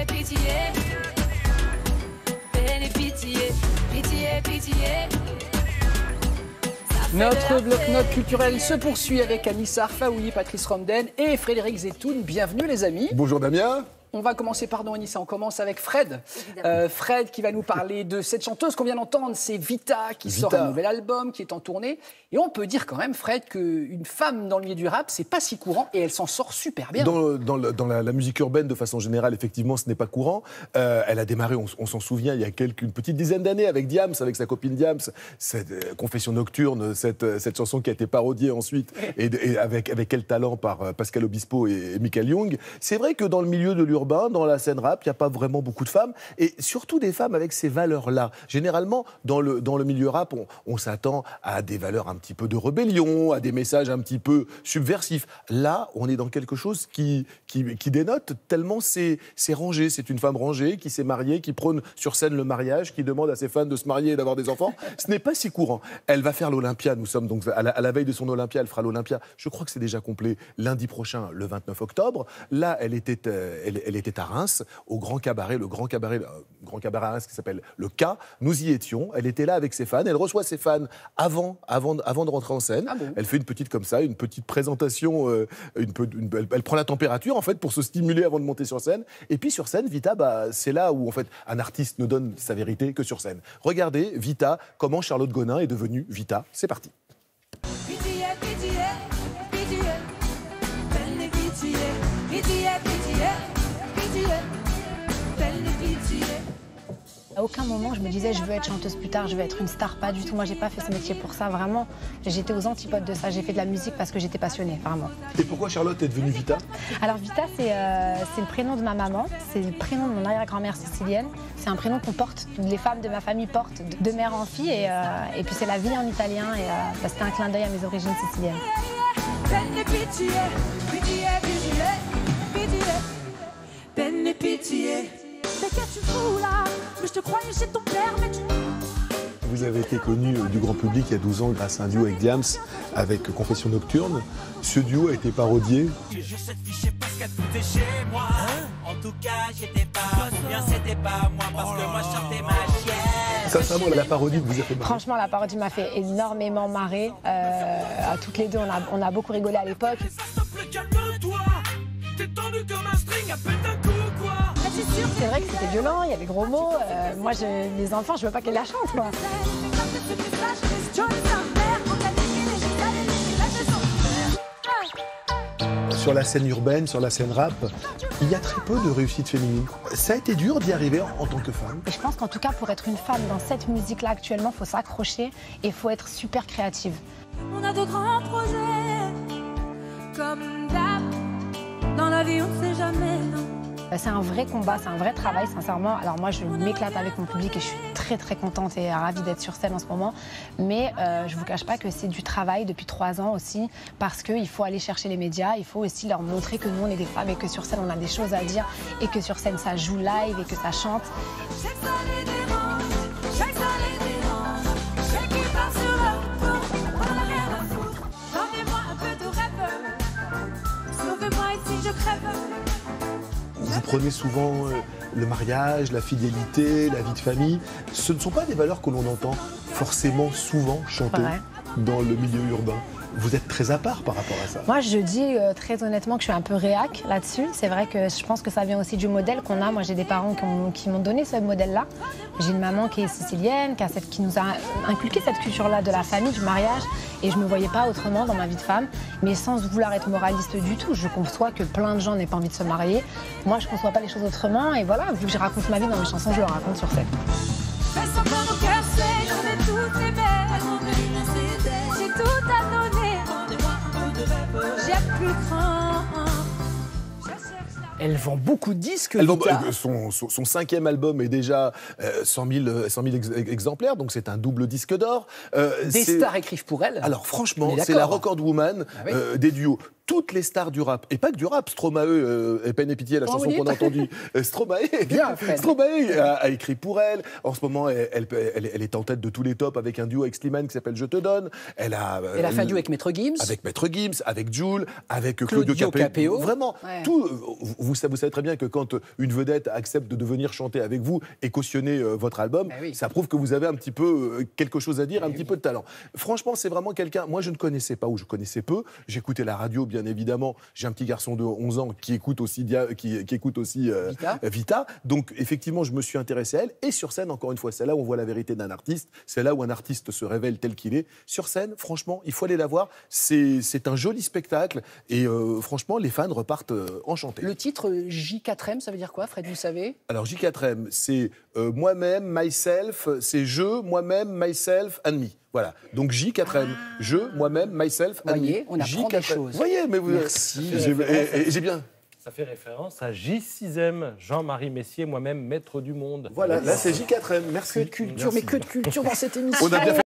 pitié. Peine et pitié, pitié, pitié. Notre bloc-notes culturel se poursuit avec Anissa Arfaoui, Patrice Romden et Frédéric Zetoun. Bienvenue les amis. Bonjour Damien. On va commencer, pardon Anissa, on commence avec Fred. Fred qui va nous parler de cette chanteuse qu'on vient d'entendre, c'est Vita, qui sort un nouvel album, qui est en tournée. Et on peut dire quand même, Fred, qu'une femme dans le milieu du rap, c'est pas si courant et elle s'en sort super bien. Dans la musique urbaine, de façon générale, effectivement, ce n'est pas courant. Elle a démarré, on s'en souvient, il y a une petite dizaine d'années avec Diams, avec sa copine Diams, cette Confession nocturne, cette chanson qui a été parodiée ensuite, et avec quel talent par Pascal Obispo et Michael Young. C'est vrai que dans le milieu de l'urbain, dans la scène rap, il n'y a pas vraiment beaucoup de femmes, et surtout des femmes avec ces valeurs-là. Généralement, dans le milieu rap, on s'attend à des valeurs un petit peu de rébellion, à des messages un petit peu subversifs. Là, on est dans quelque chose qui dénote tellement c'est rangé. C'est une femme rangée qui s'est mariée, qui prône sur scène le mariage, qui demande à ses fans de se marier et d'avoir des enfants. Ce n'est pas si courant. Elle va faire l'Olympia. Nous sommes donc à la veille de son Olympia. Elle fera l'Olympia. Je crois que c'est déjà complet lundi prochain, le 29 octobre. Là, elle était à Reims, au Grand Cabaret, le Grand Cabaret à Reims qui s'appelle le K. Nous y étions. Elle était là avec ses fans. Elle reçoit ses fans avant de rentrer en scène. Ah bon. Elle fait une petite présentation. Elle prend la température en fait pour se stimuler avant de monter sur scène. Et puis sur scène, Vita, c'est là où en fait un artiste ne donne sa vérité que sur scène. Regardez Vita, comment Charlotte Gonin est devenue Vita. C'est parti. Pitié, pitié, pitié. Peine et pitié, pitié, pitié, pitié. Peine et pitié. À aucun moment je me disais je veux être chanteuse plus tard, je veux être une star, pas du tout. Moi j'ai pas fait ce métier pour ça, vraiment. J'étais aux antipodes de ça, j'ai fait de la musique parce que j'étais passionnée, vraiment. Et pourquoi Charlotte est devenue Vita? Alors Vita c'est le prénom de ma maman, c'est le prénom de mon arrière-grand-mère sicilienne. C'est un prénom qu'on porte, les femmes de ma famille portent de mère en fille et puis c'est la vie en italien et c'était un clin d'œil à mes origines siciliennes. Peine et pitié, pitié, pitié, pitié. Peine et pitié. Mais qu'est-ce que tu fous là? Mais je te croyais chez ton père, mais tu... Vous avez été connu du grand public il y a 12 ans grâce à un duo avec Diams, avec Confession nocturne. Ce duo a été parodié. Cette fiche parce qu'elle foutait chez moi. En tout cas, j'étais pas bien, c'était pas moi parce que moi je chantais ma chienne. Sincèrement, la parodie vous a fait marrer. Franchement, la parodie m'a fait énormément marrer. À toutes les deux, on a beaucoup rigolé à l'époque. Calme-toi, t'es tendu comme un string à peine d'un coup, quoi. C'est vrai que c'était violent, il y avait gros mots. Moi, les enfants, je veux pas qu'elles la chantent, quoi. Sur la scène urbaine, sur la scène rap, il y a très peu de réussite féminine. Ça a été dur d'y arriver en tant que femme. Et je pense qu'en tout cas, pour être une femme dans cette musique-là actuellement, il faut s'accrocher et il faut être super créative. On a de grands projets, comme d'hab. Dans la vie, on sait jamais, non. C'est un vrai combat, c'est un vrai travail, sincèrement. Alors moi, je m'éclate avec mon public et je suis très très contente et ravie d'être sur scène en ce moment. Mais je vous cache pas que c'est du travail depuis 3 ans aussi, parce qu'il faut aller chercher les médias, il faut aussi leur montrer que nous, on est des femmes et que sur scène, on a des choses à dire et que sur scène, ça joue live et que ça chante. Chaque ça les dérange, chaque ça les dérange, chaque qui part sur leur tour, on a rien à foutre. Ramenez-moi un peu de rêve, sauvez-moi ici, je crève. Vous prenez souvent le mariage, la fidélité, la vie de famille. Ce ne sont pas des valeurs que l'on entend forcément souvent chanter dans le milieu urbain. Vous êtes très à part par rapport à ça. Moi, je dis très honnêtement que je suis un peu réac là-dessus. C'est vrai que je pense que ça vient aussi du modèle qu'on a. Moi, j'ai des parents qui m'ont donné ce modèle-là. J'ai une maman qui est sicilienne, qui nous a inculqué cette culture-là de la famille, du mariage. Et je ne me voyais pas autrement dans ma vie de femme. Mais sans vouloir être moraliste du tout, je conçois que plein de gens n'aient pas envie de se marier. Moi, je ne conçois pas les choses autrement. Et voilà, vu que je raconte ma vie dans mes chansons, je le raconte sur scène. J'ai tout à donner. J'ai plus craint. Elle vend beaucoup de disques. Son 5e album est déjà 100 000 exemplaires, donc c'est un double disque d'or. Des stars écrivent pour elle. Alors franchement, c'est la record woman des duos. toutes les stars du rap, et pas que du rap, Stromae, et Peine et Pitié, la chanson qu'on a entendue, Stromae, a écrit pour elle. En ce moment, elle est en tête de tous les tops avec un duo avec Slimane qui s'appelle Je te donne. Elle a fait un duo avec Maître Gims. Avec Maître Gims, avec Jul, avec Claudio Capéo. Vraiment, tout. Vous savez très bien que quand une vedette accepte de venir chanter avec vous et cautionner votre album, ça prouve que vous avez un petit peu quelque chose à dire, un petit peu de talent. Franchement, c'est vraiment quelqu'un. Moi, je ne connaissais pas ou je connaissais peu. J'écoutais la radio, bien évidemment. J'ai un petit garçon de 11 ans qui écoute aussi, Vita. Donc, effectivement, je me suis intéressé à elle. Et sur scène, encore une fois, c'est là où on voit la vérité d'un artiste. C'est là où un artiste se révèle tel qu'il est. Sur scène, franchement, il faut aller la voir. C'est un joli spectacle. Et franchement, les fans repartent enchantés. Le titre J4M, ça veut dire quoi, Fred, vous savez? Alors, J4M, c'est moi-même, myself, c'est je, moi-même, myself and me. Voilà. Donc J4M, je, moi-même, myself and me. Voyez, on apprend des choses. Voyez, mais vous... Merci. J'ai bien... Ça fait référence à J6M, Jean-Marie Messier, moi-même maître du monde. Voilà, là c'est J4M, merci. Que de culture, mais que de culture dans cette émission. On a bien fait